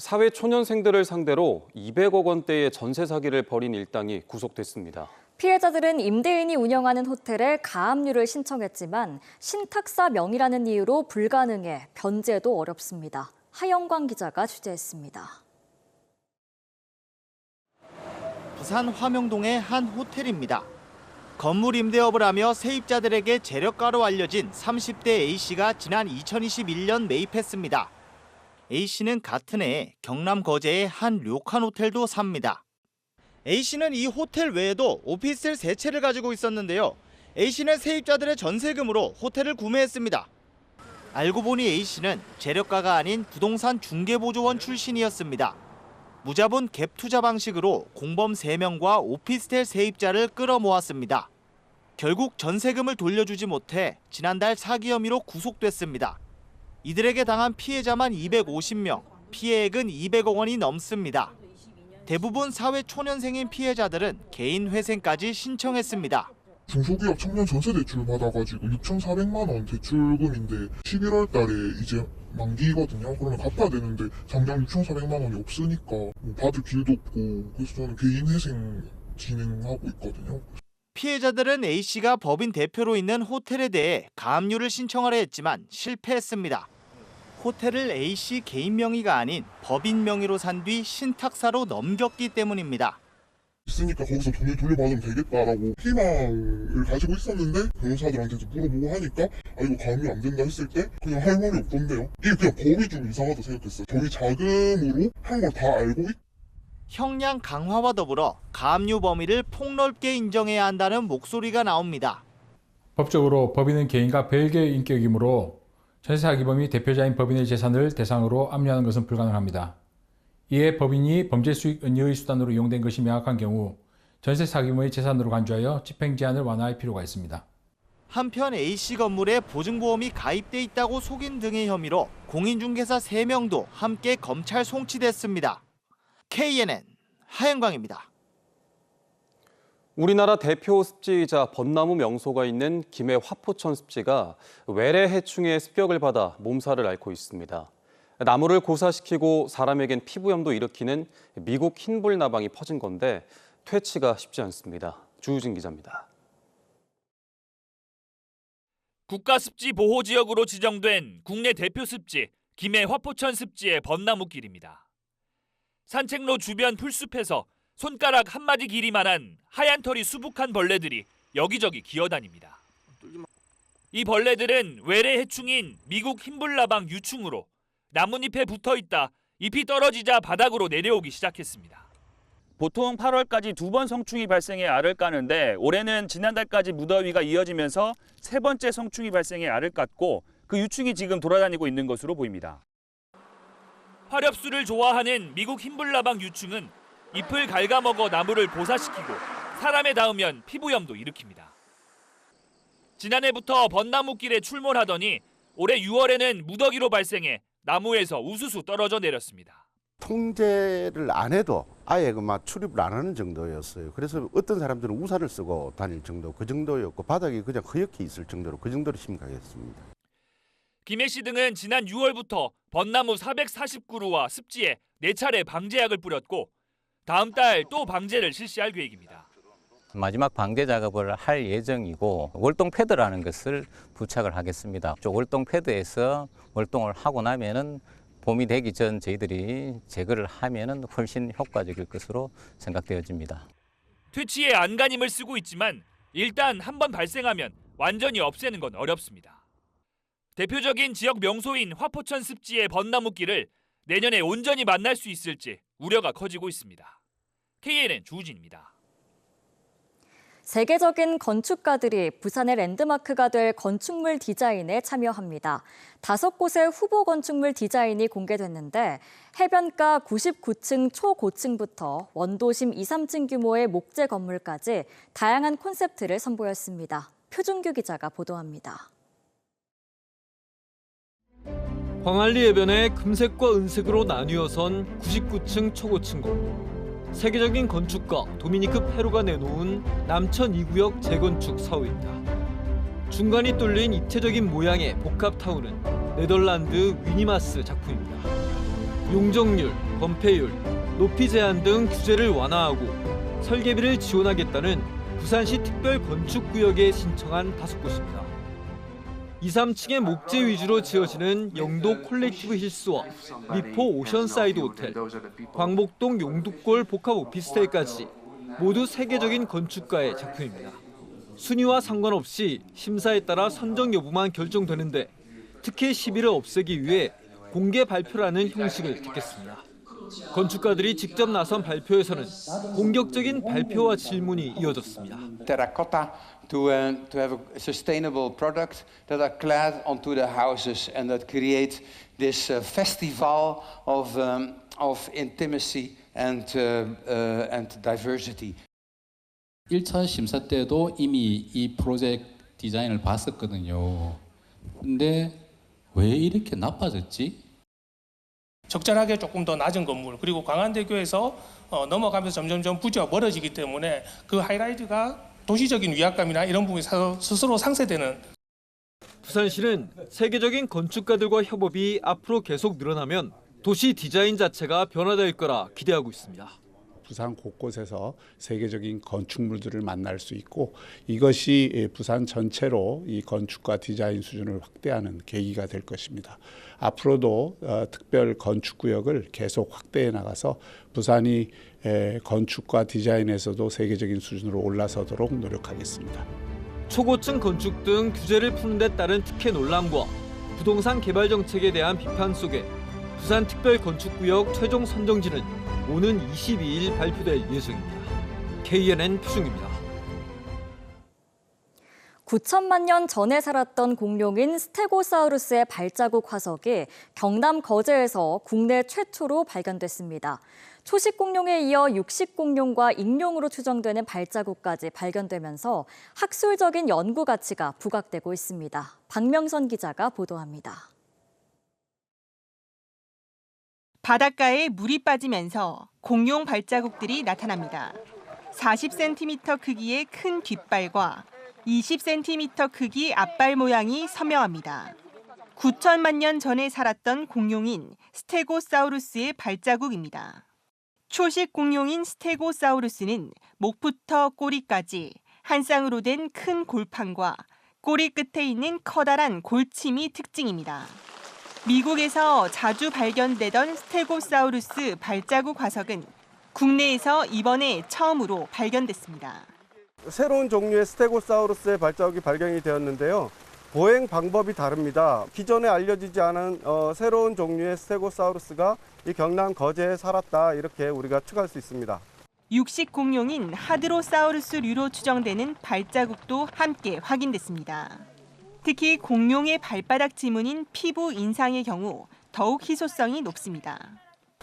사회초년생들을 상대로 200억 원대의 전세 사기를 벌인 일당이 구속됐습니다. 피해자들은 임대인이 운영하는 호텔에 가압류를 신청했지만 신탁사 명의라는 이유로 불가능해 변제도 어렵습니다. 하영광 기자가 취재했습니다. 부산 화명동의 한 호텔입니다. 건물 임대업을 하며 세입자들에게 재력가로 알려진 30대 A씨가 지난 2021년 매입했습니다. A씨는 같은 해에 경남 거제의 한 료칸 호텔도 삽니다. A씨는 이 호텔 외에도 오피스텔 3채를 가지고 있었는데요. A씨는 세입자들의 전세금으로 호텔을 구매했습니다. 알고 보니 A씨는 재력가가 아닌 부동산 중개보조원 출신이었습니다. 무자본 갭 투자 방식으로 공범 3명과 오피스텔 세입자를 끌어모았습니다. 결국 전세금을 돌려주지 못해 지난달 사기 혐의로 구속됐습니다. 이들에게 당한 피해자만 250명, 피해액은 200억 원이 넘습니다. 대부분 사회 초년생인 피해자들은 개인 회생까지 신청했습니다. 중소기업 청년 전세 대출 받아가지고 6,400만 원 대출금인데 11월 달에 이제 만기거든요. 그러면 갚아야 되는데 당장 6,400만 원이 없으니까 받을 길도 없고 그래서 저는 개인 회생 진행하고 있거든요. 피해자들은 A씨가 법인 대표로 있는 호텔에 대해 가압류를 신청하려 했지만 실패했습니다. 호텔을 A씨 개인 명의가 아닌 법인 명의로 산 뒤 신탁사로 넘겼기 때문입니다. 있으니까 거기서 돈을 돌려받으면 되겠다라고 희망을 가지고 있었는데 변호사들한테도 물어보고 하니까 이거 가압류 안 된다 했을 때 그냥 할 말이 없던데요. 이게 그냥 법이 좀 이상하다 생각했어요. 저희 자금으로 한 걸 다 알고 형량 강화와 더불어 가압류 범위를 폭넓게 인정해야 한다는 목소리가 나옵니다. 법적으로 법인은 개인과 별개의 인격이므로 전세 사기범이 대표자인 법인의 재산을 대상으로 압류하는 것은 불가능합니다. 이에 법인이 범죄 수익 은유의 수단으로 이용된 것이 명확한 경우 전세 사기범의 재산으로 간주하여 집행 제한을 완화할 필요가 있습니다. 한편 A씨 건물에 보증보험이 가입돼 있다고 속인 등의 혐의로 공인중개사 3명도 함께 검찰 송치됐습니다. KNN 하영광입니다. 우리나라 대표 습지이자 벚나무 명소가 있는 김해 화포천 습지가 외래 해충의 습격을 받아 몸살을 앓고 있습니다. 나무를 고사시키고 사람에겐 피부염도 일으키는 미국 흰불나방이 퍼진 건데 퇴치가 쉽지 않습니다. 주우진 기자입니다. 국가습지보호지역으로 지정된 국내 대표 습지 김해 화포천 습지의 벚나무길입니다. 산책로 주변 풀숲에서 손가락 한마디 길이만한 하얀 털이 수북한 벌레들이 여기저기 기어다닙니다. 이 벌레들은 외래 해충인 미국 흰불나방 유충으로 나뭇잎에 붙어있다 잎이 떨어지자 바닥으로 내려오기 시작했습니다. 보통 8월까지 2번 성충이 발생해 알을 까는데 올해는 지난달까지 무더위가 이어지면서 3번째 성충이 발생해 알을 깠고 그 유충이 지금 돌아다니고 있는 것으로 보입니다. 화렵수를 좋아하는 미국 흰불나방 유충은 잎을 갉아먹어 나무를 보사시키고 사람에 닿으면 피부염도 일으킵니다. 지난해부터 벚나무길에 출몰하더니 올해 6월에는 무더기로 발생해 나무에서 우수수 떨어져 내렸습니다. 통제를 안 해도 아예 출입을 안 하는 정도였어요. 그래서 어떤 사람들은 우산을 쓰고 다닐 정도, 그 정도였고 바닥이 그냥 허옇게 있을 정도로 그 정도로 심각했습니다. 김해시 등은 지난 6월부터 벚나무 449루와 습지에 4차례 방제약을 뿌렸고 다음 달 또 방제를 실시할 계획입니다. 마지막 방제 작업을 할 예정이고 월동 패드라는 것을 부착을 하겠습니다. 월동 패드에서 월동을 하고 나면은 봄이 되기 전 저희들이 제거를 하면은 훨씬 효과적일 것으로 생각되어집니다. 퇴치에 안간힘을 쓰고 있지만 일단 한번 발생하면 완전히 없애는 건 어렵습니다. 대표적인 지역 명소인 화포천 습지의 벚나무길을 내년에 온전히 만날 수 있을지 우려가 커지고 있습니다. KNN 주우진입니다. 세계적인 건축가들이 부산의 랜드마크가 될 건축물 디자인에 참여합니다. 5곳의 후보 건축물 디자인이 공개됐는데 해변가 99층 초고층부터 원도심 2, 3층 규모의 목재 건물까지 다양한 콘셉트를 선보였습니다. 표준규 기자가 보도합니다. 광안리 해변에 금색과 은색으로 나뉘어선 99층 초고층 건물. 세계적인 건축가 도미니크 페루가 내놓은 남천 2구역 재건축 사후입니다. 중간이 뚫린 입체적인 모양의 복합타운은 네덜란드 위니마스 작품입니다. 용적률, 범폐율, 높이 제한 등 규제를 완화하고 설계비를 지원하겠다는 부산시 특별건축구역에 신청한 5곳입니다. 2, 3층의 목재 위주로 지어지는 영도 콜렉티브 힐스와 미포 오션사이드 호텔, 광복동 용두골 복합 오피스텔까지 모두 세계적인 건축가의 작품입니다. 순위와 상관없이 심사에 따라 선정 여부만 결정되는데 특혜 시비를 없애기 위해 공개 발표라는 형식을 택했습니다. 건축가들이 직접 나선 발표에서는 공격적인 발표와 질문이 이어졌습니다. Terracotta to have a sustainable product that are clad onto the houses and that create this festival of intimacy and diversity. 1차 심사 때도 이미 이 프로젝트 디자인을 봤었거든요. 근데 왜 이렇게 나빠졌지? 적절하게 조금 더 낮은 건물, 그리고 광안대교에서 넘어가면서 점점점 부지가 멀어지기 때문에 그 하이라이트가 도시적인 위압감이나 이런 부분이 스스로 상쇄되는. 부산시는 세계적인 건축가들과 협업이 앞으로 계속 늘어나면 도시 디자인 자체가 변화될 거라 기대하고 있습니다. 부산 곳곳에서 세계적인 건축물들을 만날 수 있고 이것이 부산 전체로 이 건축과 디자인 수준을 확대하는 계기가 될 것입니다. 앞으로도 특별 건축구역을 계속 확대해 나가서 부산이 건축과 디자인에서도 세계적인 수준으로 올라서도록 노력하겠습니다. 초고층 건축 등 규제를 푸는 데 따른 특혜 논란과 부동산 개발 정책에 대한 비판 속에 부산 특별건축구역 최종 선정지는 오는 22일 발표될 예정입니다. KNN 표중입니다. 9천만 년 전에 살았던 공룡인 스테고사우루스의 발자국 화석이 경남 거제에서 국내 최초로 발견됐습니다. 초식 공룡에 이어 육식 공룡과 익룡으로 추정되는 발자국까지 발견되면서 학술적인 연구 가치가 부각되고 있습니다. 박명선 기자가 보도합니다. 바닷가에 물이 빠지면서 공룡 발자국들이 나타납니다. 40cm 크기의 큰 뒷발과 20cm 크기 앞발 모양이 선명합니다. 9천만 년 전에 살았던 공룡인 스테고사우루스의 발자국입니다. 초식 공룡인 스테고사우루스는 목부터 꼬리까지 한 쌍으로 된 큰 골판과 꼬리 끝에 있는 커다란 골침이 특징입니다. 미국에서 자주 발견되던 스테고사우루스 발자국 화석은 국내에서 이번에 처음으로 발견됐습니다. 새로운 종류의 스테고사우루스의 발자국이 발견이 되었는데요. 보행 방법이 다릅니다. 기존에 알려지지 않은 새로운 종류의 스테고사우루스가 이 경남 거제에 살았다, 이렇게 우리가 추측할 수 있습니다. 육식 공룡인 하드로사우루스류로 추정되는 발자국도 함께 확인됐습니다. 특히 공룡의 발바닥 지문인 피부 인상의 경우 더욱 희소성이 높습니다.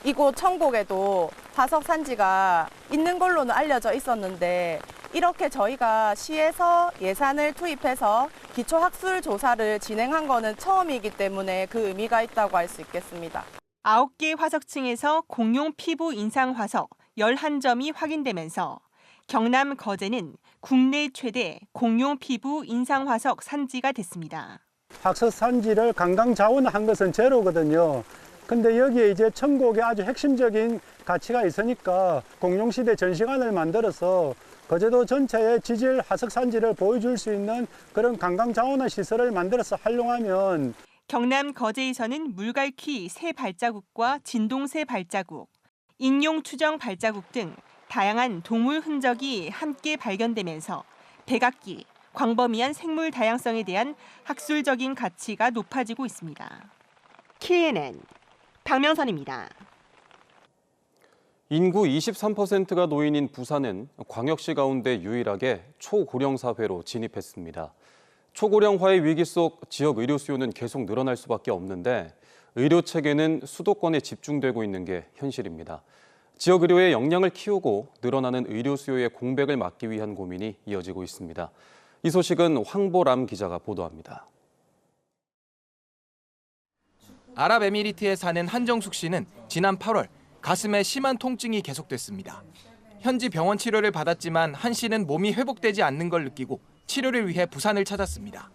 이곳 천곡에도 화석 산지가 있는 걸로는 알려져 있었는데 이렇게 저희가 시에서 예산을 투입해서 기초학술 조사를 진행한 거는 처음이기 때문에 그 의미가 있다고 할 수 있겠습니다. 9개 화석층에서 공룡 피부 인상 화석 11점이 확인되면서 경남 거제는 국내 최대 공룡 피부 인상 화석 산지가 됐습니다. 학석 산지를 관광 자원한 것은 제로거든요. 근데 여기에 이제 천곡에 아주 핵심적인 가치가 있으니까 공룡시대 전시관을 만들어서 거제도 전체의 지질 화석 산지를 보여줄 수 있는 그런 관광 자원화 시설을 만들어서 활용하면 경남 거제에서는 물갈퀴 새 발자국과 진동새 발자국, 익룡 추정 발자국 등 다양한 동물 흔적이 함께 발견되면서 백악기, 광범위한 생물 다양성에 대한 학술적인 가치가 높아지고 있습니다. KNN 박명선입니다. 인구 23%가 노인인 부산은 광역시 가운데 유일하게 초고령 사회로 진입했습니다. 초고령화의 위기 속 지역 의료 수요는 계속 늘어날 수밖에 없는데 의료 체계는 수도권에 집중되고 있는 게 현실입니다. 지역 의료의 역량을 키우고 늘어나는 의료 수요의 공백을 막기 위한 고민이 이어지고 있습니다. 이 소식은 황보람 기자가 보도합니다. 아랍에미리트에 사는 한정숙 씨는 지난 8월 가슴에 심한 통증이 계속됐습니다. 현지 병원 치료를 받았지만 한 씨는 몸이 회복되지 않는 걸 느끼고 치료를 위해 부산을 찾았습니다.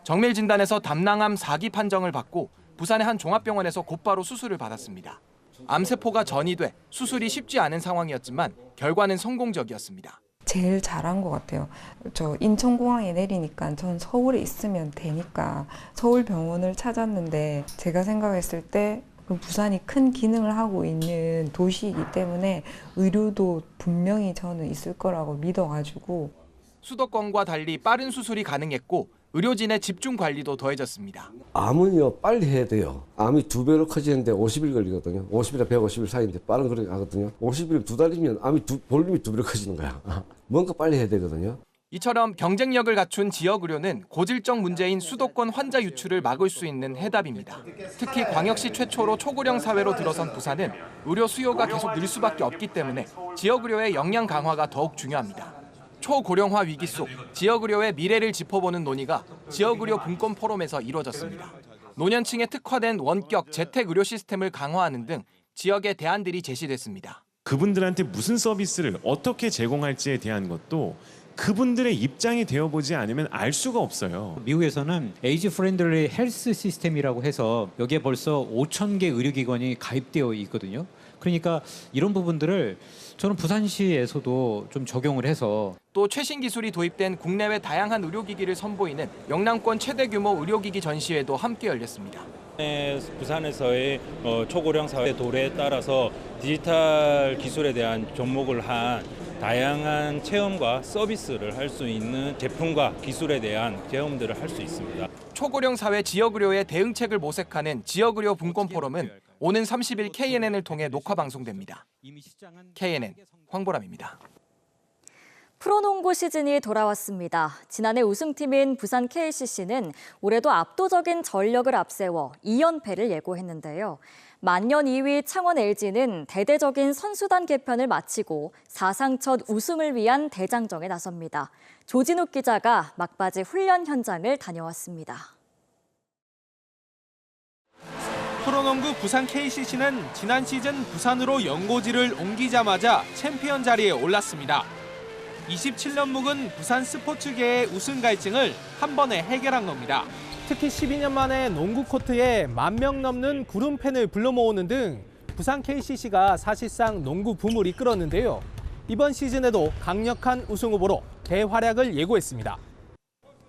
정밀 진단에서 담낭암 4기 판정을 받고 부산의 한 종합병원에서 곧바로 수술을 받았습니다. 암세포가 전이돼 수술이 쉽지 않은 상황이었지만 결과는 성공적이었습니다. 제일 잘한 것 같아요. 저 인천공항에 내리니까 전 서울에 있으면 되니까 서울병원을 찾았는데 제가 생각했을 때 부산이 큰 기능을 하고 있는 도시이기 때문에 의료도 분명히 저는 있을 거라고 믿어가지고 수도권과 달리 빠른 수술이 가능했고 의료진의 집중 관리도 더해졌습니다. 암은요 빨리 해야 돼요. 암이 2배로 커지는데 50일 걸리거든요. 50일이나 150일 사이인데 빠른 거리 가거든요. 50일 2달이면 암이 볼륨이 2배로 커지는 거야. 뭔가 빨리 해야 되거든요. 이처럼 경쟁력을 갖춘 지역의료는 고질적 문제인 수도권 환자 유출을 막을 수 있는 해답입니다. 특히 광역시 최초로 초고령 사회로 들어선 부산은 의료 수요가 계속 늘 수밖에 없기 때문에 지역의료의 역량 강화가 더욱 중요합니다. 초고령화 위기 속 지역의료의 미래를 짚어보는 논의가 지역의료 분권 포럼에서 이루어졌습니다. 노년층에 특화된 원격 재택의료 시스템을 강화하는 등 지역의 대안들이 제시됐습니다. 그분들한테 무슨 서비스를 어떻게 제공할지에 대한 것도 그분들의 입장이 되어보지 않으면 알 수가 없어요. 미국에서는 에이지 프렌들리 헬스 시스템이라고 해서 여기에 벌써 5,000개 의료기관이 가입되어 있거든요. 그러니까 이런 부분들을 저는 부산시에서도 좀 적용을 해서 또 최신 기술이 도입된 국내외 다양한 의료기기를 선보이는 영남권 최대 규모 의료기기 전시회도 함께 열렸습니다. 부산에서의 초고령 사회 도래에 따라서 디지털 기술에 대한 접목을 한 다양한 체험과 서비스를 할 수 있는 제품과 기술에 대한 체험들을 할 수 있습니다. 초고령 사회 지역의료의 대응책을 모색하는 지역의료 분권 포럼은 오는 30일 KNN을 통해 녹화 방송됩니다. KNN 황보람입니다. 프로농구 시즌이 돌아왔습니다. 지난해 우승팀인 부산 KCC는 올해도 압도적인 전력을 앞세워 2연패를 예고했는데요. 만년 2위 창원 LG는 대대적인 선수단 개편을 마치고 사상 첫 우승을 위한 대장정에 나섭니다. 조진욱 기자가 막바지 훈련 현장을 다녀왔습니다. 프로농구 부산 KCC는 지난 시즌 부산으로 연고지를 옮기자마자 챔피언 자리에 올랐습니다. 27년 묵은 부산 스포츠계의 우승 갈증을 한 번에 해결한 겁니다. 특히 12년 만에 농구 코트에 10,000명 넘는 구름 팬을 불러 모으는 등 부산 KCC가 사실상 농구 붐을 이끌었는데요. 이번 시즌에도 강력한 우승 후보로 대활약을 예고했습니다.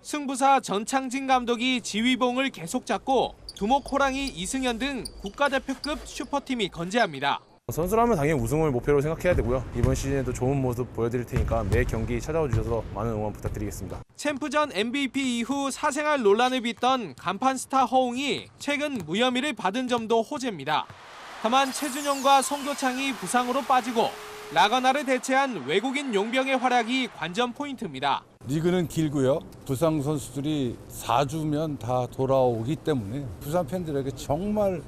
승부사 전창진 감독이 지휘봉을 계속 잡고 두목 호랑이 이승현 등 국가대표급 슈퍼팀이 건재합니다. 선수라면 당연히 우승을 목표로 생각해야 되고요. 이번 시즌에도 좋은 모습 보여드릴 테니까 매 경기 찾아와 주셔서 많은 응원 부탁드리겠습니다. 챔프전 MVP 이후 사생활 논란을 빚던 간판 스타 허웅이 최근 무혐의를 받은 점도 호재입니다. 다만 최준용과 송교창이 부상으로 빠지고 라거나를 대체한 외국인 용병의 활약이 관전 포인트입니다. 리그는 길고요. 부상 선수들이 4주면 다 돌아오기 때문에 부산 팬들에게 정말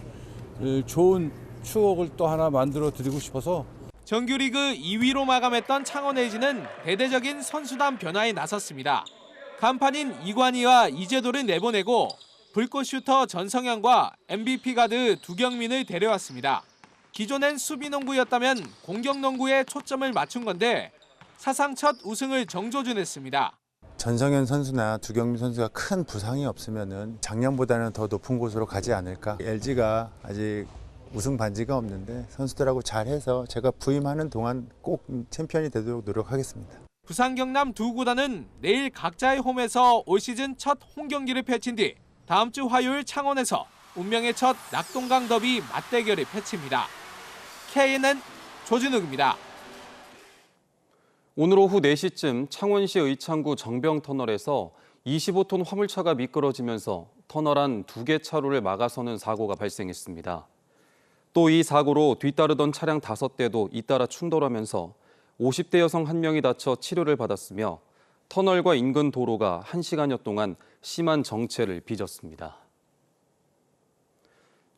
좋은 추억을 또 하나 만들어 드리고 싶어서 정규리그 2위로 마감했던 창원 LG는 대대적인 선수단 변화에 나섰습니다. 간판인 이관희와 이재도를 내보내고 불꽃 슈터 전성현과 MVP 가드 두경민을 데려왔습니다. 기존엔 수비농구였다면 공격농구에 초점을 맞춘 건데 사상 첫 우승을 정조준했습니다. 전성현 선수나 두경민 선수가 큰 부상이 없으면 작년보다는 더 높은 곳으로 가지 않을까. LG가 아직 우승 반지가 없는데 선수들하고 잘해서 제가 부임하는 동안 꼭 챔피언이 되도록 노력하겠습니다. 부산 경남 두 구단은 내일 각자의 홈에서 올 시즌 첫 홈경기를 펼친 뒤 다음 주 화요일 창원에서 운명의 첫 낙동강 더비 맞대결을 펼칩니다. KNN 조진욱입니다. 오늘 오후 4시쯤 창원시 의창구 정병터널에서 25톤 화물차가 미끄러지면서 터널 안 2개 차로를 막아서는 사고가 발생했습니다. 또 이 사고로 뒤따르던 차량 5대도 잇따라 충돌하면서 50대 여성 1명이 다쳐 치료를 받았으며 터널과 인근 도로가 1시간여 동안 심한 정체를 빚었습니다.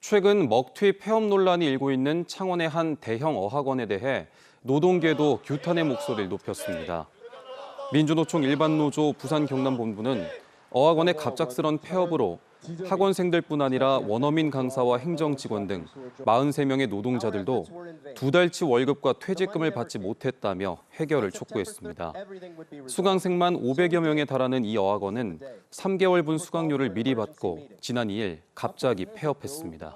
최근 먹튀 폐업 논란이 일고 있는 창원의 한 대형 어학원에 대해 노동계도 규탄의 목소리를 높였습니다. 민주노총 일반노조 부산 경남본부는 어학원의 갑작스런 폐업으로 학원생들뿐 아니라 원어민 강사와 행정직원 등 43명의 노동자들도 2달치 월급과 퇴직금을 받지 못했다며 해결을 촉구했습니다. 수강생만 500여 명에 달하는 이 어학원은 3개월분 수강료를 미리 받고 지난 2일 갑자기 폐업했습니다.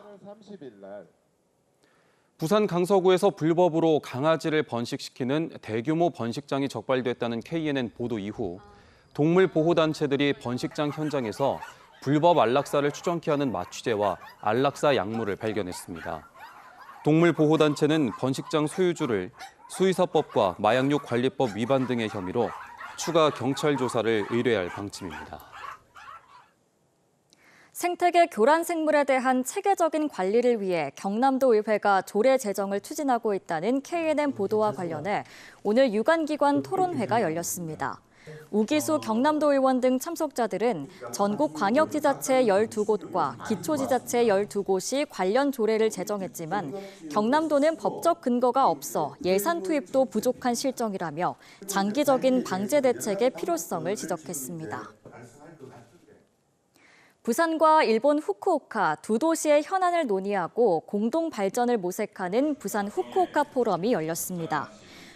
부산 강서구에서 불법으로 강아지를 번식시키는 대규모 번식장이 적발됐다는 KNN 보도 이후 동물보호단체들이 번식장 현장에서 불법 안락사를 추정케 하는 마취제와 안락사 약물을 발견했습니다. 동물보호단체는 번식장 소유주를 수의사법과 마약류 관리법 위반 등의 혐의로 추가 경찰 조사를 의뢰할 방침입니다. 생태계 교란 생물에 대한 체계적인 관리를 위해 경남도 의회가 조례 제정을 추진하고 있다는 KNN 보도와 관련해 오늘 유관기관 토론회가 열렸습니다. 우기수 경남도 의원 등 참석자들은 전국 광역지자체 12곳과 기초지자체 12곳이 관련 조례를 제정했지만 경남도는 법적 근거가 없어 예산 투입도 부족한 실정이라며 장기적인 방제 대책의 필요성을 지적했습니다. 부산과 일본 후쿠오카 두 도시의 현안을 논의하고 공동 발전을 모색하는 부산 후쿠오카 포럼이 열렸습니다.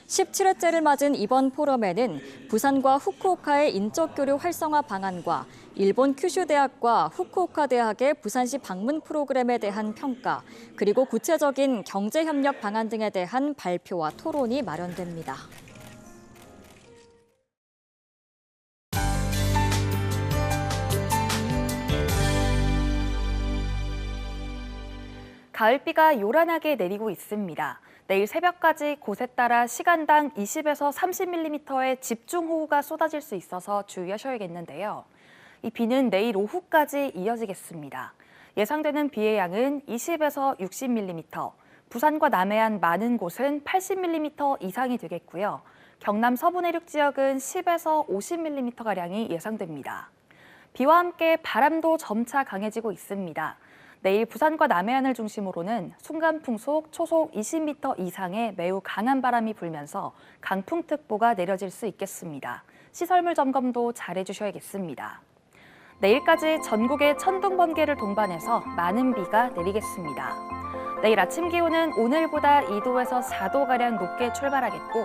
17회째를 맞은 이번 포럼에는 부산과 후쿠오카의 인적 교류 활성화 방안과 일본 큐슈 대학과 후쿠오카 대학의 부산시 방문 프로그램에 대한 평가, 그리고 구체적인 경제 협력 방안 등에 대한 발표와 토론이 마련됩니다. 가을비가 요란하게 내리고 있습니다. 내일 새벽까지 곳에 따라 시간당 20에서 30mm의 집중호우가 쏟아질 수 있어서 주의하셔야겠는데요. 이 비는 내일 오후까지 이어지겠습니다. 예상되는 비의 양은 20에서 60mm, 부산과 남해안 많은 곳은 80mm 이상이 되겠고요. 경남 서부 내륙 지역은 10에서 50mm가량이 예상됩니다. 비와 함께 바람도 점차 강해지고 있습니다. 내일 부산과 남해안을 중심으로는 순간풍속 초속 20m 이상의 매우 강한 바람이 불면서 강풍특보가 내려질 수 있겠습니다. 시설물 점검도 잘 해주셔야겠습니다. 내일까지 전국에 천둥 번개를 동반해서 많은 비가 내리겠습니다. 내일 아침 기온은 오늘보다 2도에서 4도가량 높게 출발하겠고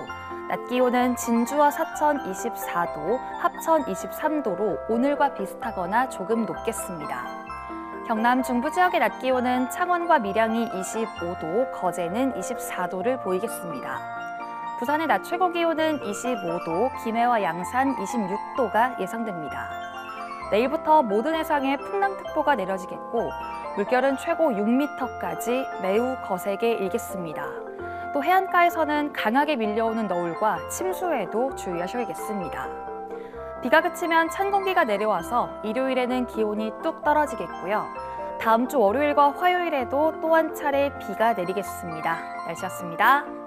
낮 기온은 진주와 사천 24도, 합천 23도로 오늘과 비슷하거나 조금 높겠습니다. 경남 중부 지역의 낮 기온은 창원과 밀양이 25도, 거제는 24도를 보이겠습니다. 부산의 낮 최고 기온은 25도, 김해와 양산 26도가 예상됩니다. 내일부터 모든 해상에 풍랑특보가 내려지겠고 물결은 최고 6m까지 매우 거세게 일겠습니다. 또 해안가에서는 강하게 밀려오는 너울과 침수에도 주의하셔야겠습니다. 비가 그치면 찬 공기가 내려와서 일요일에는 기온이 뚝 떨어지겠고요. 다음 주 월요일과 화요일에도 또 한 차례 비가 내리겠습니다. 날씨였습니다.